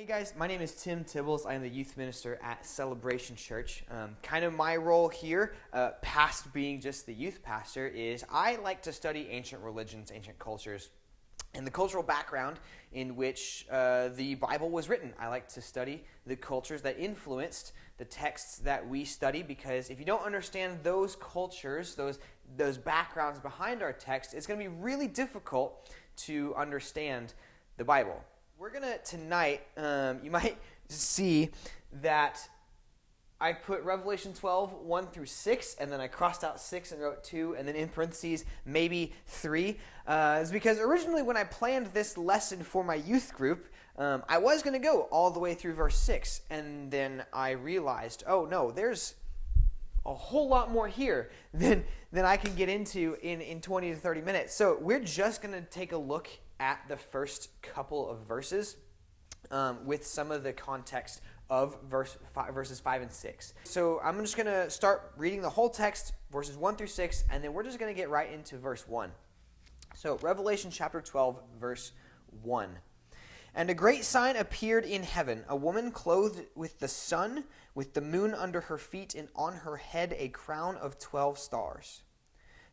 Hey guys, my name is Tim Tibbles. I am the youth minister at Celebration Church. Kind of my role here, past being just the youth pastor, is I like to study ancient religions, ancient cultures, and the cultural background in which the Bible was written. I like to study the cultures that influenced the texts that we study, because if you don't understand those cultures, those backgrounds behind our text, it's going to be really difficult to understand the Bible. We're going to, tonight, you might see that I put Revelation 12, 1 through 6, and then I crossed out 6 and wrote 2, and then in parentheses, maybe 3. It's because originally when I planned this lesson for my youth group, I was going to go all the way through verse 6, and then I realized, oh no, there's a whole lot more here than I can get into in 20 to 30 minutes. So we're just going to take a look at the first couple of verses with some of the context of verses 5 and 6. So I'm just going to start reading the whole text, verses 1 through 6, and then we're just going to get right into verse 1. So Revelation chapter 12, verse 1. And a great sign appeared in heaven, a woman clothed with the sun, with the moon under her feet, and on her head a crown of 12 stars.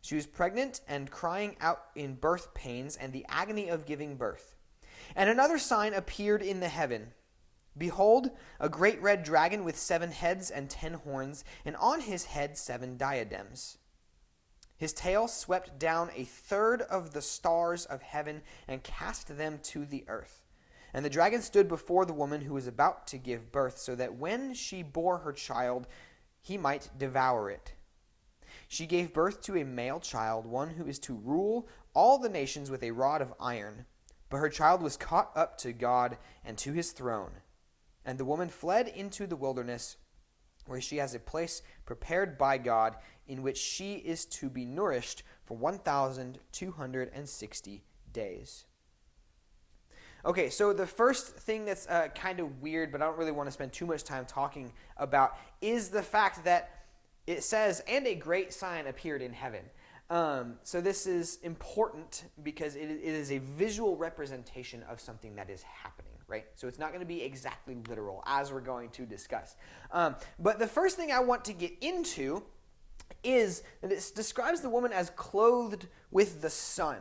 She was pregnant and crying out in birth pains and the agony of giving birth. And another sign appeared in the heaven. Behold, a great red dragon with 7 heads and 10 horns, and on his head 7 diadems. His tail swept down a third of the stars of heaven and cast them to the earth. And the dragon stood before the woman who was about to give birth, so that when she bore her child, he might devour it. She gave birth to a male child, one who is to rule all the nations with a rod of iron. But her child was caught up to God and to his throne. And the woman fled into the wilderness, where she has a place prepared by God, in which she is to be nourished for 1,260 days. Okay, so the first thing that's kind of weird, but I don't really want to spend too much time talking about, is the fact that it says, and a great sign appeared in heaven. So this is important because it is a visual representation of something that is happening, right? So it's not going to be exactly literal, as we're going to discuss. But the first thing I want to get into is that it describes the woman as clothed with the sun.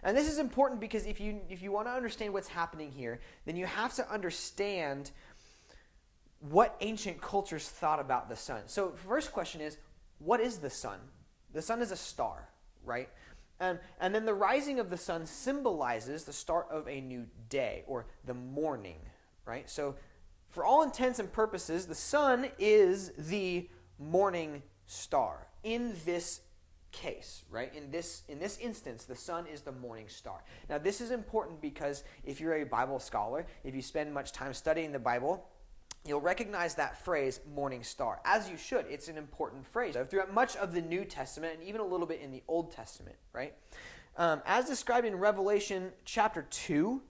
And this is important because if you want to understand what's happening here, then you have to understand what ancient cultures thought about the sun. So first question is, what is the sun? The sun is a star, right? And then the rising of the sun symbolizes the start of a new day, or the morning, right? So for all intents and purposes, the sun is the morning star in this case, right? In this instance, the sun is the morning star. Now this is important because if you're a Bible scholar, if you spend much time studying the Bible, you'll recognize that phrase, morning star, as you should. It's an important phrase throughout much of the New Testament and even a little bit in the Old Testament, right? As described in Revelation chapter 2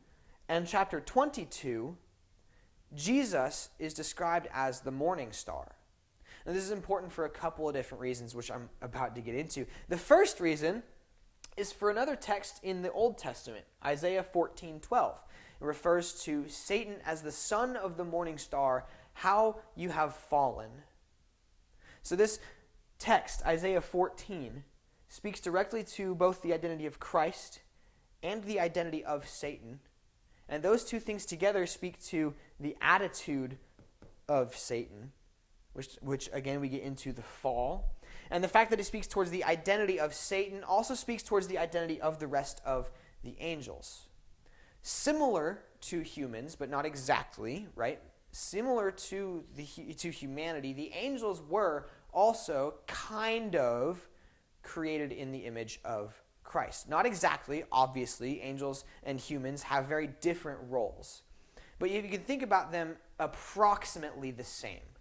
and chapter 22, Jesus is described as the morning star. Now, this is important for a couple of different reasons, which I'm about to get into. The first reason is for another text in the Old Testament, Isaiah 14:12. It refers to Satan as the son of the morning star, how you have fallen. So this text, Isaiah 14, speaks directly to both the identity of Christ and the identity of Satan. And those two things together speak to the attitude of Satan, which again we get into the fall. And the fact that it speaks towards the identity of Satan also speaks towards the identity of the rest of the angels. Similar to humans, but not exactly, right? Similar to humanity, the angels were also kind of created in the image of Christ. Not exactly, obviously. Angels and humans have very different roles. But you can think about them approximately the same.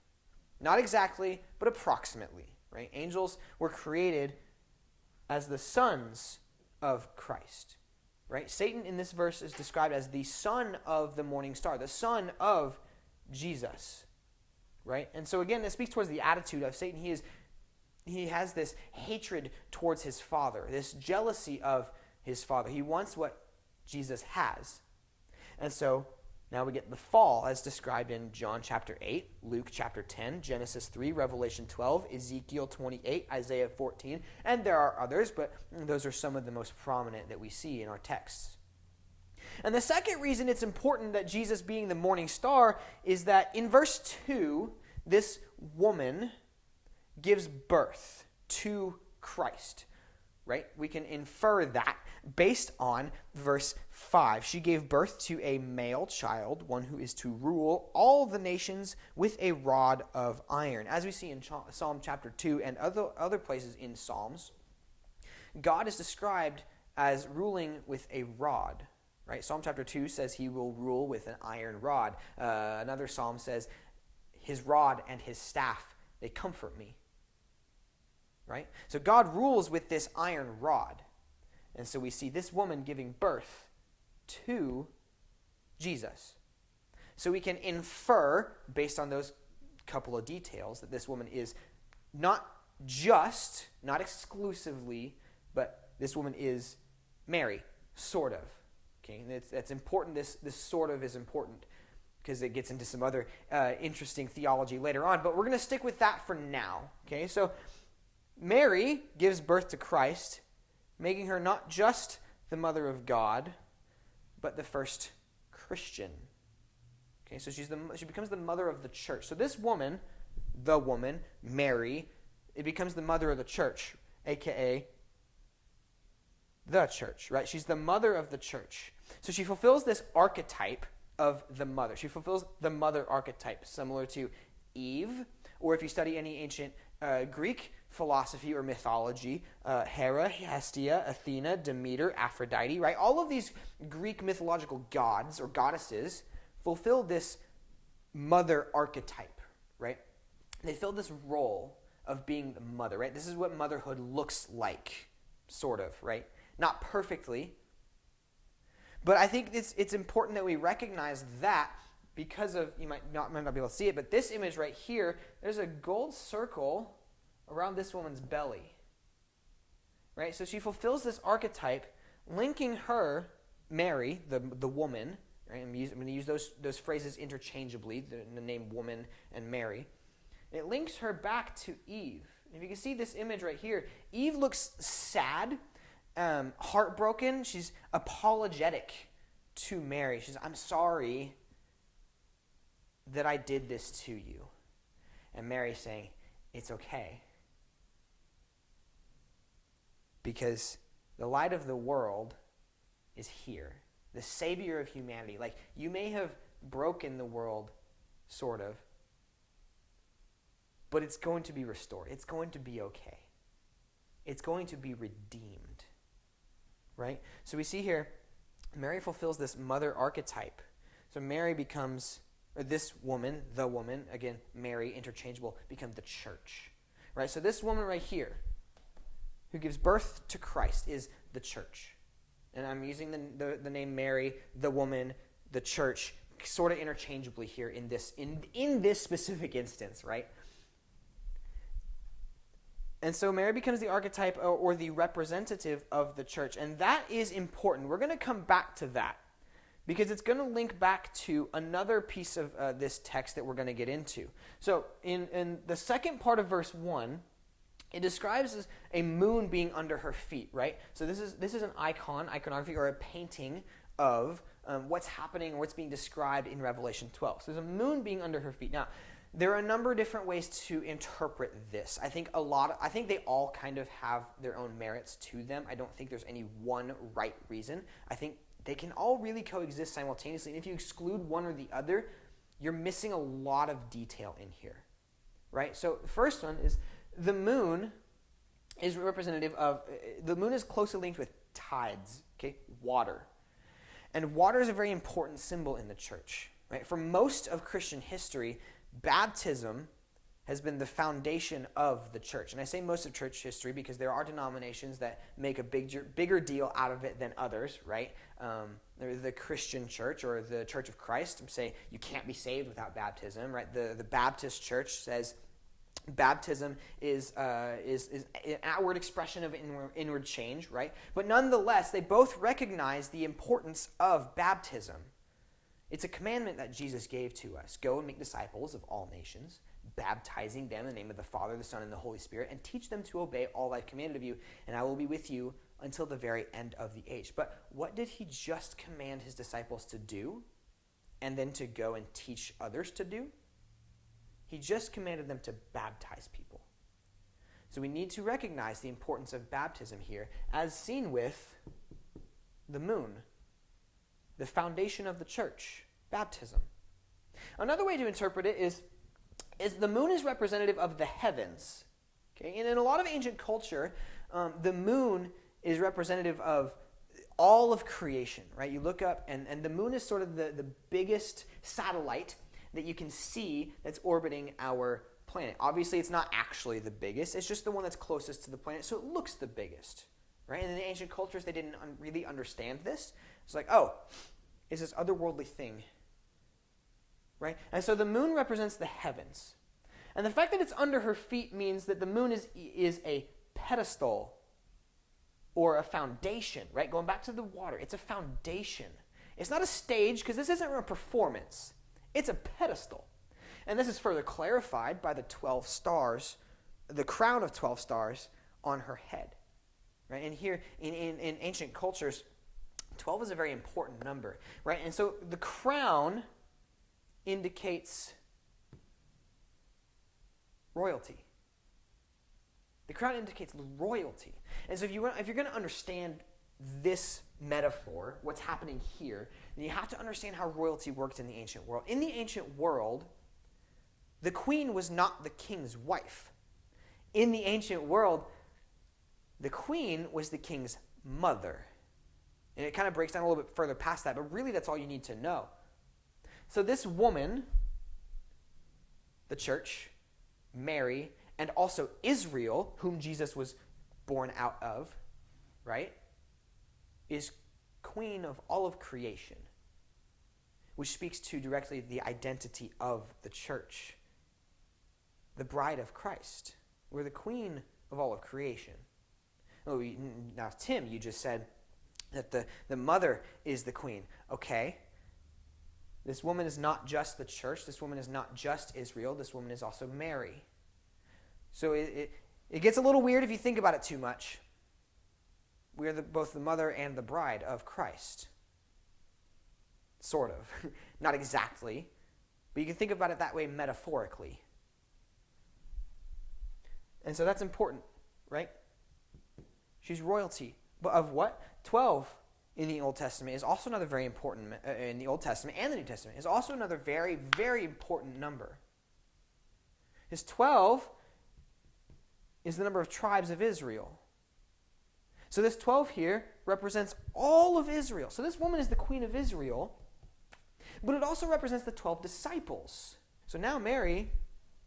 Not exactly, but approximately, right? Angels were created as the sons of Christ. Right? Satan in this verse is described as the son of the morning star, the son of Jesus. Right? And so again, this speaks towards the attitude of Satan. He has this hatred towards his father, this jealousy of his father. He wants what Jesus has. And so Now we get the fall as described in John chapter 8, Luke chapter 10, Genesis 3, Revelation 12, Ezekiel 28, Isaiah 14, and there are others, but those are some of the most prominent that we see in our texts. And the second reason it's important that Jesus being the morning star is that in verse 2, this woman gives birth to Christ, right? We can infer that based on verse 5. She gave birth to a male child, one who is to rule all the nations with a rod of iron. As we see in Psalm chapter 2 and other places in Psalms, God is described as ruling with a rod, right? Psalm chapter 2 says he will rule with an iron rod. Another psalm says, his rod and his staff, they comfort me, right? So God rules with this iron rod. And so we see this woman giving birth to Jesus. So we can infer, based on those couple of details, that this woman is not just, not exclusively, but this woman is Mary, sort of. Okay, and that's important. This sort of is important because it gets into some other interesting theology later on. But we're going to stick with that for now. Okay, so Mary gives birth to Christ, making her not just the mother of God, but the first Christian. Okay, so she becomes the mother of the church. So this woman, the woman, Mary, it becomes the mother of the church, aka the church, right? She's the mother of the church. So she fulfills this archetype of the mother. She fulfills the mother archetype, similar to Eve, or if you study any ancient Greek philosophy or mythology, Hera, Hestia, Athena, Demeter, Aphrodite, right? All of these Greek mythological gods or goddesses fulfill this mother archetype, right? They fill this role of being the mother, right? This is what motherhood looks like, sort of, right? Not perfectly, but I think it's important that we recognize that because of, you might not be able to see it, but this image right here, there's a gold circle around this woman's belly, right? So she fulfills this archetype, linking her, Mary, the woman, right? I'm going to use those phrases interchangeably, the name woman and Mary. It links her back to Eve. If you can see this image right here, Eve looks sad, heartbroken. She's apologetic to Mary. She's, I'm sorry that I did this to you. And Mary's saying, it's okay. Because the light of the world is here. The Savior of humanity. Like, you may have broken the world, sort of, but it's going to be restored. It's going to be okay. It's going to be redeemed. Right? So we see here, Mary fulfills this mother archetype. So Mary becomes, or this woman, the woman, again, Mary, interchangeable, become the church. Right? So this woman right here, who gives birth to Christ, is the church. And I'm using the name Mary, the woman, the church, sort of interchangeably here in this specific instance, right? And so Mary becomes the archetype or the representative of the church. And that is important. We're going to come back to that because it's going to link back to another piece of this text that we're going to get into. So in the second part of verse 1, it describes as a moon being under her feet, right? So this is an iconography, or a painting of what's happening or what's being described in Revelation 12. So there's a moon being under her feet. Now, there are a number of different ways to interpret this. I think they all kind of have their own merits to them. I don't think there's any one right reason. I think they can all really coexist simultaneously. And if you exclude one or the other, you're missing a lot of detail in here, right? So the first one is the moon is representative of, the moon is closely linked with tides, okay, water. And water is a very important symbol in the church, right? For most of Christian history, baptism has been the foundation of the church. And I say most of church history because there are denominations that make a bigger deal out of it than others, right? The Christian church or the Church of Christ say you can't be saved without baptism, right? The Baptist church says baptism is an outward expression of inward change, right? But nonetheless, they both recognize the importance of baptism It's a commandment that Jesus gave to us. Go and make disciples of all nations, baptizing them in the name of the Father, the Son, and the Holy Spirit, and teach them to obey all I've commanded of you, and I will be with you until the very end of the age. But what did he just command his disciples to do, and then to go and teach others to do? He just commanded them to baptize people. So we need to recognize the importance of baptism here, as seen with the moon, the foundation of the church, baptism. Another way to interpret it is the moon is representative of the heavens. Okay? And in a lot of ancient culture, the moon is representative of all of creation, right? You look up, and the moon is sort of the biggest satellite that you can see that's orbiting our planet. Obviously, it's not actually the biggest. It's just the one that's closest to the planet, so it looks the biggest, right? And in the ancient cultures, they didn't really understand this. It's like, oh, it's this otherworldly thing, right? And so the moon represents the heavens. And the fact that it's under her feet means that the moon is a pedestal or a foundation, right? Going back to the water, it's a foundation. It's not a stage, because this isn't a performance. It's a pedestal. And this is further clarified by the 12 stars, the crown of 12 stars on her head. Right? And here in ancient cultures, 12 is a very important number. Right? And so the crown indicates royalty. The crown indicates royalty. And so if you're going to understand this metaphor, what's happening here, then you have to understand how royalty worked in the ancient world. In the ancient world, the queen was not the king's wife. In the ancient world, the queen was the king's mother. And it kind of breaks down a little bit further past that, but really that's all you need to know. So this woman, the church, Mary, and also Israel, whom Jesus was born out of, right, is queen of all of creation, which speaks to directly the identity of the church, the bride of Christ. We're the queen of all of creation. Oh, now, Tim, you just said that the mother is the queen. Okay. This woman is not just the church. This woman is not just Israel. This woman is also Mary. So it gets a little weird if you think about it too much. We are both the mother and the bride of Christ. Sort of. Not exactly. But you can think about it that way metaphorically. And so that's important, right? She's royalty. But of what? 12 in the Old Testament is also another very important, in the Old Testament and the New Testament, is also another very, very important number. Because 12 is the number of tribes of Israel. So this 12 here represents all of Israel. So this woman is the queen of Israel, but it also represents the 12 disciples. So now Mary,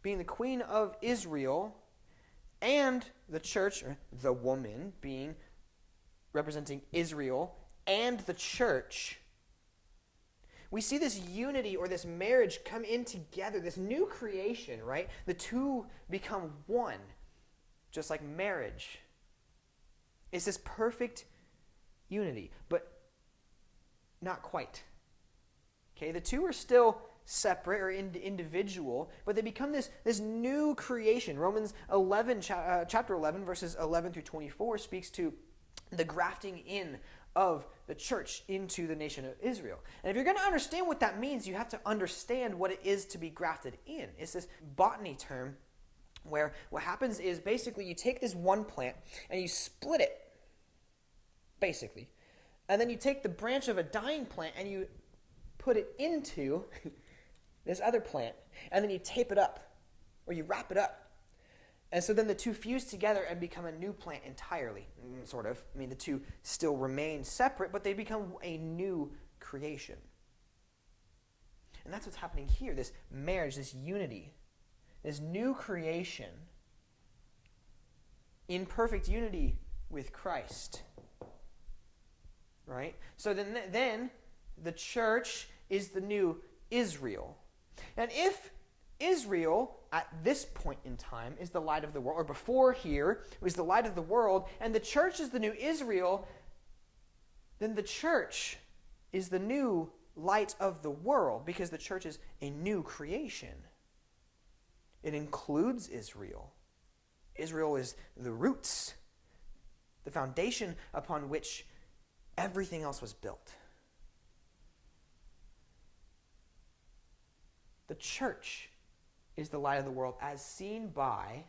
being the queen of Israel, and the church, or the woman, being representing Israel and the church, we see this unity or this marriage come in together, this new creation, right? The two become one, just like marriage. It's this perfect unity, but not quite. Okay, the two are still separate or individual, but they become this new creation. Romans 11, chapter 11, verses 11 through 24 speaks to the grafting in of the church into the nation of Israel. And if you're going to understand what that means, you have to understand what it is to be grafted in. It's this botany term where what happens is basically you take this one plant and you split it, basically. And then you take the branch of a dying plant and you put it into this other plant. And then you tape it up, or you wrap it up. And so then the two fuse together and become a new plant entirely, sort of. I mean, the two still remain separate, but they become a new creation. And that's what's happening here, this marriage, this unity, this new creation in perfect unity with Christ. Right? So then the church is the new Israel. And if Israel, at this point in time, is the light of the world, or before here, was the light of the world, and the church is the new Israel, then the church is the new light of the world because the church is a new creation. It includes Israel. Israel is the roots, the foundation upon which everything else was built. The church is the light of the world as seen by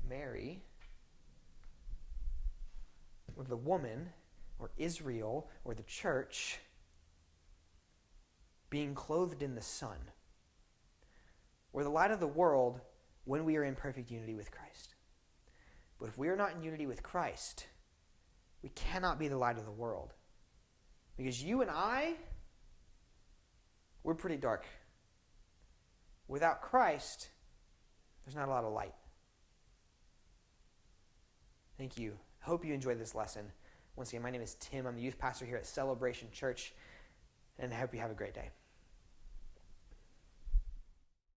Mary, or the woman, or Israel, or the church, being clothed in the sun. We're the light of the world when we are in perfect unity with Christ. But if we are not in unity with Christ, we cannot be the light of the world. Because you and I, we're pretty dark. Without Christ, there's not a lot of light. Thank you. I hope you enjoyed this lesson. Once again, my name is Tim. I'm the youth pastor here at Celebration Church, and I hope you have a great day.